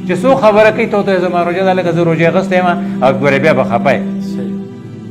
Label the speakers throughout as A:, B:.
A: چې څو خبره کوي ته زما روژه ده لکه زه روژې اخیستی یم او ګورې بیا به خفه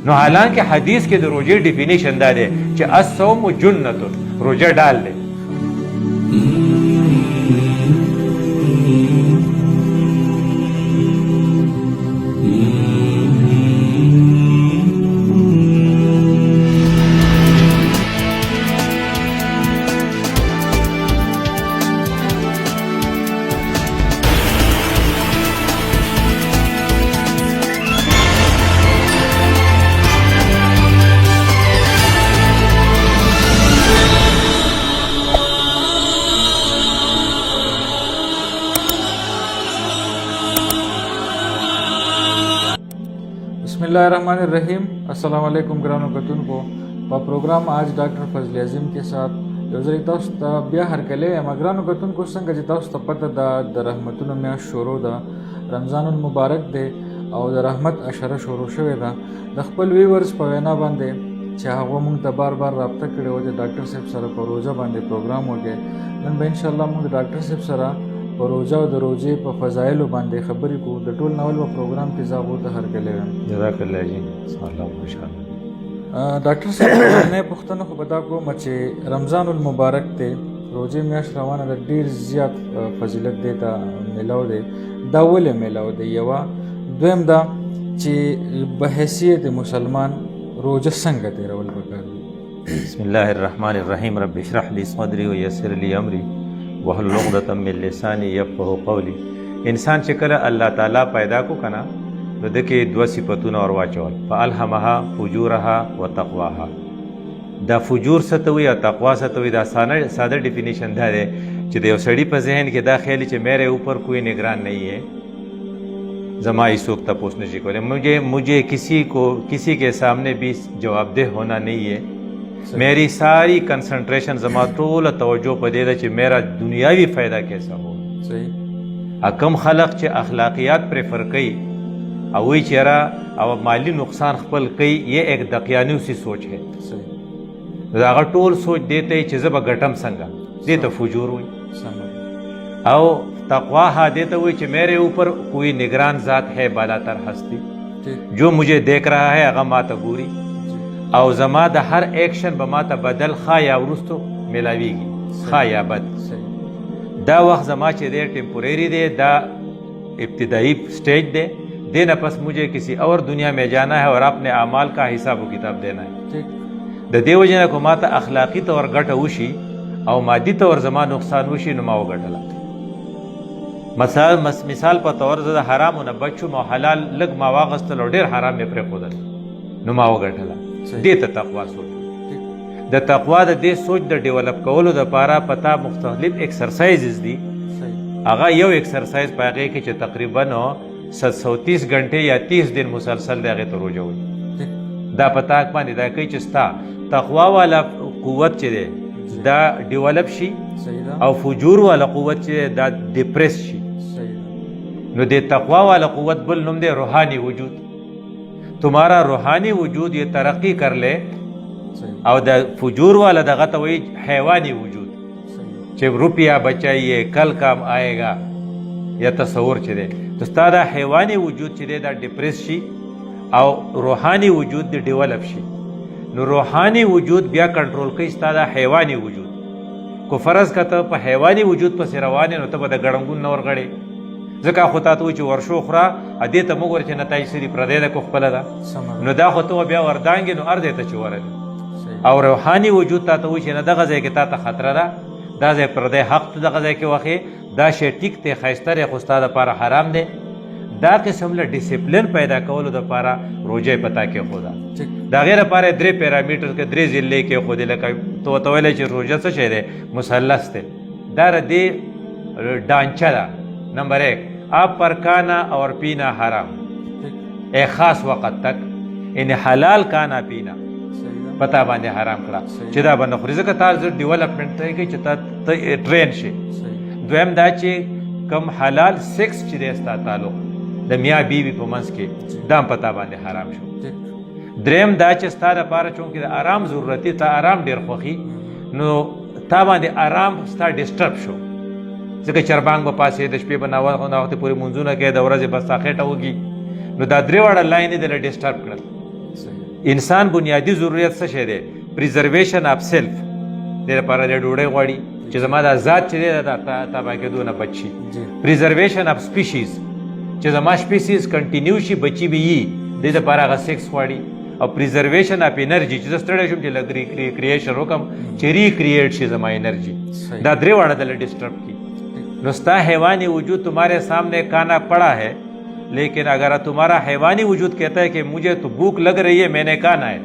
A: نو حالانکه حدیث کې د روژې ډیفینیشن دا دی چې الصوم جنتون روژه ډال دی.
B: बिस्मिल्लाहिर्रहमानिर्रहीम। अस्सलाम वालेकुम ګرانو کتونکو په پروګرام आज ډاکټر فضل اعظم के साथ یو ځل تاسو ته بیا هرکلی یم. ګرانو کتونکو څنګه چې تاسو ته پته ده د رحمتونو میاشت شروع ده، رمضان المبارک دی او د رحمت اشره شروع شوې ده. د خپل ویورز په وینا باندې چې هغه موږ ته بار بار رابطه کړې وه د ډاکټر صاحب سره په روژه باندې پروګرام وکړي. نن به انشاءالله موږ د ډاکټر صاحب سره په روژه او د روژې په فضایلو باندې خبرې کوو. د ټول ناول په پروګرام کې زه هغو ته هرکلی یم.
A: جزاک الله جی ماشاءالله.
B: ډاکټر صاحب نه پوښتنه خو به دا کوم چې رمضان المبارک دی، روژې میاشت روانه ده، ډېر زیات فضیلت دی ته میلاو دی. دا ولې میلاو دی؟ یوه دویم دا چې به حیثیت مسلمان روژه څنګه تېرول پکار دي؟
A: بسم الله الرحمن الرحیم. رب اشرح لي صدري ويسر لي امري واحلل عقدة من لساني يفقهوا قولي. انسان چې کله الله تعالی پیدا کو کنه نو د کې دوه صفتونه ور واچول، فالهمها فجورها وتقواها. دا فجور څه ته وایي او تقوا څه ته وایي؟ دا ساده ډیفینیشن دا دی چې د یو سړي په ذهن کې دا خیال چې میرے اوپر کوئی نگران نہیں ہے، زما هیڅوک تپوس نشي کولی، مجھے کسی کے سامنے بھی جواب دہ ہونا نہیں ہے. میری ساری کنسنٹریشن زما ټوله توجه په دې ده چې میرا دنیاوی فائدہ کیسا ہو. صحیح. کم خلق چې اخلاقیات پریفر کوي او وی چیرې او مالی نقصان خپل کوي، یہ ایک دقیانو سی سوچ ہے. صحیح. دا هغه ټول سوچ دیته چې زه به ګټم څنګه، دې ته فجور وي. او تقوا ها دیته وي چې میرے اوپر کوئی نگران ذات ہے بالا تر ہستی جو مجھے دیکھ رہا ہے، هغه ما ته ګوري او زما د هر ایکشن به ما ته بدل خوا یا وروستو میلاویږي، خوا یا بد. دا وقت زما چې دی ٹیمپوریری دی، دا ابتدائی سٹیج دی. دینا پس مجھے کسی اور دنیا میں جانا ہے اور اپنے اعمال کا حساب و کتاب دینا ہے. د دې وجې نه که ما ته اخلاقي طور ګټه وشي او مادي طور زما نقصان وشي نو ما وګټله. مثال په طور زه د حرامو نه بچ شوم او حلال لږ ما واغستل او ډېر حرام مې پرېښودل نو ما وګټله. دې ته تقوا سوچ. د تقوا د دې سوچ د ډیولپ کولو دپاره پتا مختلف ایکسرسایزز دي. هغه یو ایکسرسایز په هغې کې چې تقریبا 730 घंटे یا 30 दिन مسلسل د هغې ته روژه وي. دا په تاک باندې دا کوي چې ستا تقوا والا قوت چې دی دا ډیولپ شي او فجور والا قوت چې دا ډپریس شي. نو د تقوا والا قوت بل نوم دی روحانی وجود. تمہارا روحانی وجود یہ ترقی کر لے او د فجور والا دغه ته وایي حیوانی وجود چې روپیہ بچائیے کل کام آئے گا یا تصور چې دی. تو ستا دا حیوانی وجود چې دی دا ډپریس شي او روحانی وجود دی ډیولپ شي. نو روحانی وجود بیا کنټرول کوي ستا دا حیوانی وجود. کو فرض که ته په حیوانی وجود پسې روان نو ته به د ګړنګون نه ورغړې، ځکه خو تا ته وایي چې ورشو خوره دې ته موږ ور چې نتایج څه دي پردی ده که خپله ده، نو دا خو ته بیا وردانګې نو هر ځای ته چې ورغلې. او روحانی وجود تا ته وایي چې نه دغه ځای کې تا ته خطره ده، دا ځای پردی حق ته دغه ځای کې وخې، دا شی ټیک دی ښایسته دی خو ستا دپاره حرام دی. دا قسم له ډسپلین پیدا کولو دپاره روژه یې په تا کېښوده. د هغې لپاره 3 پیرامیټر کې 3 ضلعې کېښودې. لکه ته ورته ویلی چې روژه څه شی دی؟ مثلث دی. دا د دې ډانچه ده. نمبر 1 آپ پر کھانا اور پینا حرام ایک خاص وقت تک، یعنی حلال کھانا پینا پتا باندې حرام کړه چې دا به نه خوري، ځکه تا ډیولپمنټ ته کوي چې ته ټرین شي. دویم دا چې کم حلال سیکس چې دی ستا تعلق د میاں بیوي په منځ کې دا هم پتا باندې حرام شو. دریم دا چې ستا دپاره چونکې د آرام ضرورتي، تا آرام ډېر خوښي نو تا باندې آرام ستا ډسټرب شو ځکه چربانګ به پاسې د شپې به ناوخته پورې منځونه کوي د ورځې بس خېټه وږي نو دا درې واړه لاینې دله ډسټرب کړل انسان بنیادي ضرورت څه شی دی پریزرویشن اف سیلف دې لپاره د ډوډۍ غواړي چې زما دا ذات چې دی دا تباه کېدو نه بچ شي پریزرویشن اف سپیشیز چې زما سپیسیز کنټینیو شي بچي به یي دې لپاره هغه سیکس غواړي او پریزرویشن اف انرژي چې زه ستړی شم چې لږ ریکریشن وکړم چې ریکریټ شي زما انرژي دا درې واړه دله ډسټرب کی نو ستا حیوانی وجود تمہارے سامنے کھانا پڑا ہے لیکن اگر تمہارا حیوانی وجود کہتا ہے کہ مجھے تو بھوک لگ رہی ہے میں نے کھانا ہے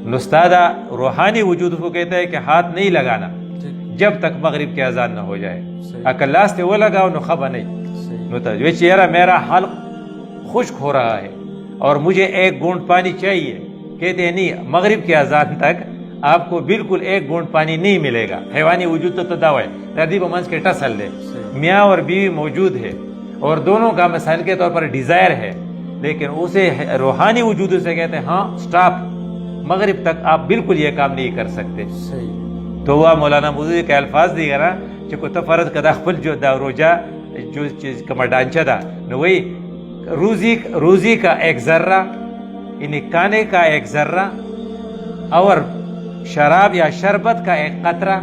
A: نو ستا دا روحانی وجود کو کہتا ہے کہ ہاتھ نہیں لگانا جب تک مغرب کی اذان نہ ہو جائے اگر لاستے وہ لگاؤ نو خبا نہیں نو تجوی چیرا میرا حلق خشک ہو رہا ہے اور مجھے ایک گونٹ پانی چاہیے کہتے ہیں نہیں مغرب کی اذان تک آپ کو بالکل ایک گونٹ پانی نہیں ملے گا حیوانی وجود تو تداوی ردیب منس کے ٹسل دے میاں اور بیوی موجود ہے اور دونوں کا مسائل کے طور پر ڈیزائر ہے لیکن اسے روحانی وجود سے کہتے ہیں ہاں سٹاپ مغرب تک آپ بالکل یہ کام نہیں کر سکتے تو وہ مولانا مودودی کے الفاظ دی گا کہ کتا فرض کدا خپل جو دا روجہ جو چیز کما ڈانچہ دا نو وہی روزی کا ایک ذرہ یعنی کھانے کا ایک ذرہ اور شراب یا شربت کا ایک قطرہ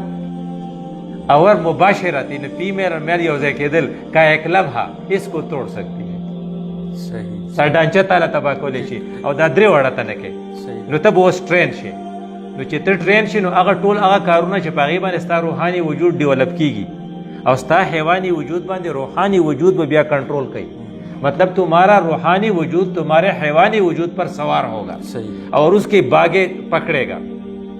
A: اور مباشرت یعنی فیمیل اور میل یوزے کے دل کا ایک لمحہ اس کو توڑ سکتی ہے سر ڈانچہ تالا تبا کولی شي او دا درې وړه ته نه کوي نو ته به اوس ټرین شي نو چې ته ټرین شي نو هغه ټول هغه کارونه چې په هغې باندې ستا روحاني وجود ډیولپ کیږي او ستا حیوانی وجود باندې روحانی وجود به بیا کنټرول کوي مطلب تمہارا روحانی وجود تمہارے حیوانی وجود پر سوار ہوگا اور اس کی باغیں پکڑے گا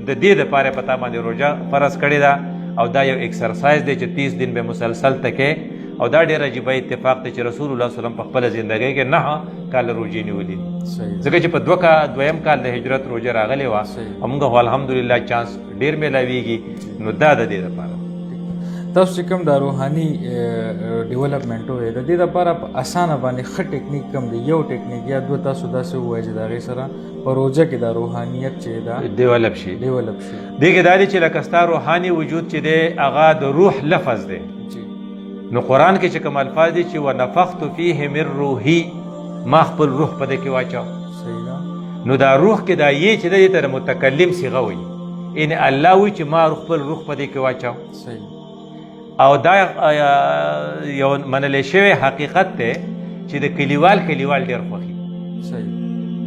A: د دې دپاره پتا باندې روزه فرض کړې ده او دا یو ایکسرسایز دی چې 30 دن به مسلسل تکې او دا ډېر عجیبه اتفاق دی چې رسول الله صلی الله علیه وسلم په خپله زندګۍ کې 9 کاله روژې نیولي ځکه چې په دویم کال د هجرت روژه راغلې وه او موږ خو الحمدلله چانس ډېر میلاویږي نو دا د دې دپاره
B: تاسو چې کوم دا روحاني ډیولپمنټ وی د دې لپاره په اسانه باندې ښه ټیکنیک کوم دی یو ټیکنیک یا دوه تاسو داسې ووایئ چې د هغې سره په روژه کې دا روحانیت چې دا
A: ډیولپ شي
B: دې
A: کې دا دی چې لکه ستا روحاني وجود چې دی هغه د روح لفظ دی نو قرآن کې چې کوم الفاظ دي چې ونفخت فیه من روحي ما خپل روح په دې کې واچو نو دا روح کې دا یې چې دی ته متکلم صیغه وایي یعنی الله وایي چې ما خپل روح په دې کې واچو او دا یو منلی شوی حقیقت دی چې د کلیوال ډېر خوښي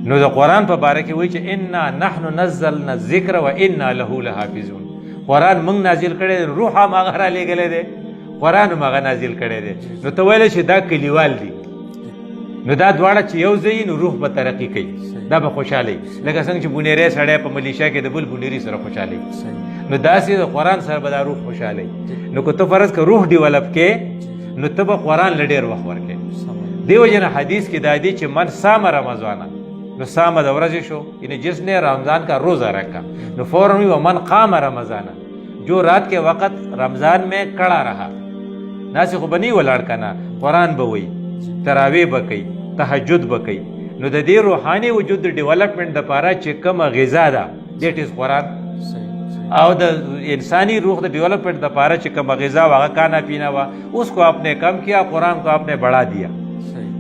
A: نو د قرآن په باره کې وایي چې انا نحن نزلنا الذکر و انا له لحافظون قرآن موږ نازل کړی دی روح هم هغه رالیږلی دی قرآن هم هغه نازل کړی دی نو ته ویلی چې دا کلیوال دي نو دا دواړه چې یو ځای نو روح به ترقي کوي دا به خوشحالي لکه څنګه چې بونیری سړی په ملیشیا کې د بل بونیري سره خوشحالي نو داسې د قرآن سره به دا روح خوشحالي نو که ته فرض که روح ډیولپ کې نو ته به قرآن له ډېر وخت ورکې دې وجې نه حدیث کې دا دی چې من سام رمضانه نو سام د ورځې شو یعنی جس نے رمضان کا روزہ رکھا نو فوراً و من قام رمضانه جو رات کے وقت رمضان میں کڑا رہا ناسې خو به نه ولاړ که نه قرآن به وایي تراویح به کوي تهجد به کوي نو د دې روحاني وجود د ډیولپمنټ دپاره چې کومه غذا ده دیټ از قرآن او د انسانی روح د ڈیولپمنٹ دپاره چې کومه غذا و هغه کانا پینا وه اس کو آپ نے کم کیا قرآن کو آپ نے بڑھا دیا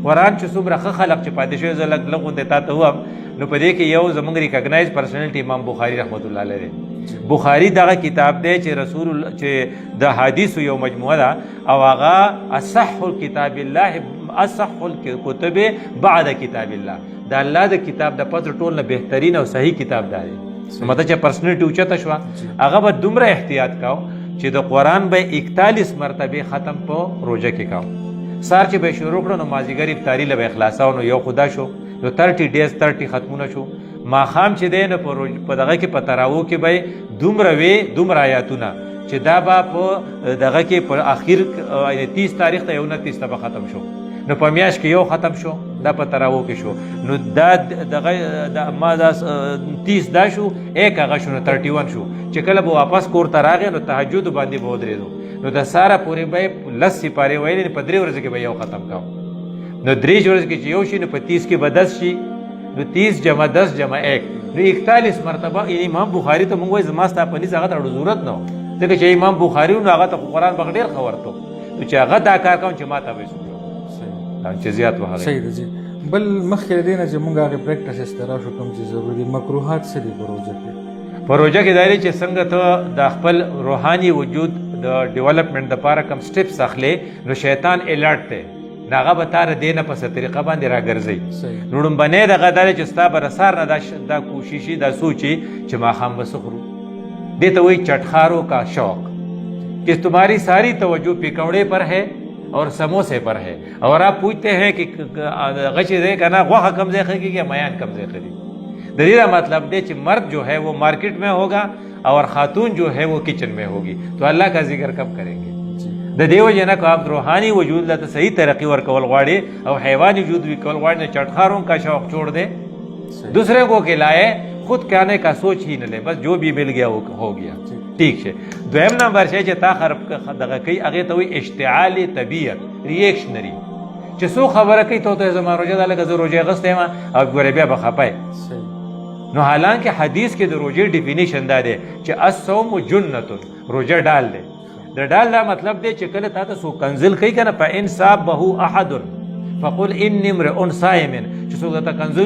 A: قرآن چې څومره ښه خلق چې پاتې شوی زه لږ غوندې تا ته ووایم نو په دې کې یو زموږ ریکګنایز پرسنالټي امام بخاري رحمت الله علیه دی بخاري دغه کتاب دی چې رسول چې د حدیثو یو مجموعه ده او هغه اصح کتاب الله اصح الکتب بعد کتاب الله د الله د کتاب د پس ټول نه بهترین او صحیح کتاب دی مطلب چې پرسنالټي اوچته شوه هغه به دومره احتیاط کاو چې د قرآن به 41 مرتبه ختم په روژه کې کاو سار چې به شروع کړو نو مازدیګر افطاري له به خلاصاو نو یو خدا شو نو 30 ډیز 30 ختمونه شو ماښام چې دی نو په دغه کې په تراوو کې به دومره آیاتونه چې دا به په دغه کې په اخر 30 تاریخ ته 29 ته به ختم شو نو په میاشت کې یو ختم شو دا په تراوو کې شو نو دا دغه ما دا 30 دا شو ایک هغه شو نو 31 شو چې کله به واپس کور ته راغی نو تهجد باندې به ودرېدو نو د ساره پورې به 10 سپارې ویلې په 3 ورځې کې به یو ختم کاو نو 3 ورځې کې چې یو شي نو په 30 کې به 10 شي نو 30 جمع 10 جمع 1 نو 41 مرتبه امام بخاري ته موږ وایي زما ستا په نس هغه ته ضرورت نه و ځکه چې امام بخاري نو هغه ته قرآن به ډېر ښه ورته نو چې هغه دا کار کوم چې ما ته به
B: صحیح
A: چې زیات وهغه
B: صحیح دی جی بل مخکې دی نه چې مونږ هغه پریکټیسز ته راشو کوم چې ضروري مکروهات څه دي په روژه کې
A: په روژه کې دا دی چې څنګه ته د خپل روحاني وجود د ډیولپمنٹ دپاره کم سټپس اخلې نو شیطان الرټ دی نو هغه به تا د دې نه په څه طریقه باندې راګرځوي
B: صحیح
A: نو لومبنی دغه دا دی چې ستا به رسار نه دا کوششي دا سوچي چې ماښام به څه خورو دې ته وایي چټخارو کا شوق کہ تمہاری ساری توجہ پکوڑے پر ہے اور سموسے پر ہے اور آپ پوچھتے ہیں کہ غش دے کا نا غوہ کم سے خریدی یا میان کم سے خریدی دلیرا مطلب دے کہ مرد جو ہے وہ مارکیٹ میں ہوگا اور خاتون جو ہے وہ کچن میں ہوگی تو اللہ کا ذکر کب کریں گے د دیو جنا کو آپ روحانی وجود لا صحیح ترقی ورکول غواړي او حیوانی وجود بھی کول غواړي نه چټخاروں کا شوق چھوڑ دے دوسرے کو کھلائے خود کھانے کا سوچ ہی نہ لے بس جو بھی مل گیا ہو گیا ٹھیک ہے دویم نمبر شی چې تا خراب دغه کوي هغه ته وي اشتعال طبیعت ریاکشنری چې سو خبره کوي ته زما روزه ده لکه زه روزه غسته ما او ګوره بیا بخپای نو حالانکه حدیث کې د روزه ډیفینیشن دا دی چې الصوم جنته روزه ډال دی د ډال دا مطلب دی چې کله تا ته سو کنزل کوي کنه په انصاب به احد فقل اني امرؤ صائم چې سو ته کنزل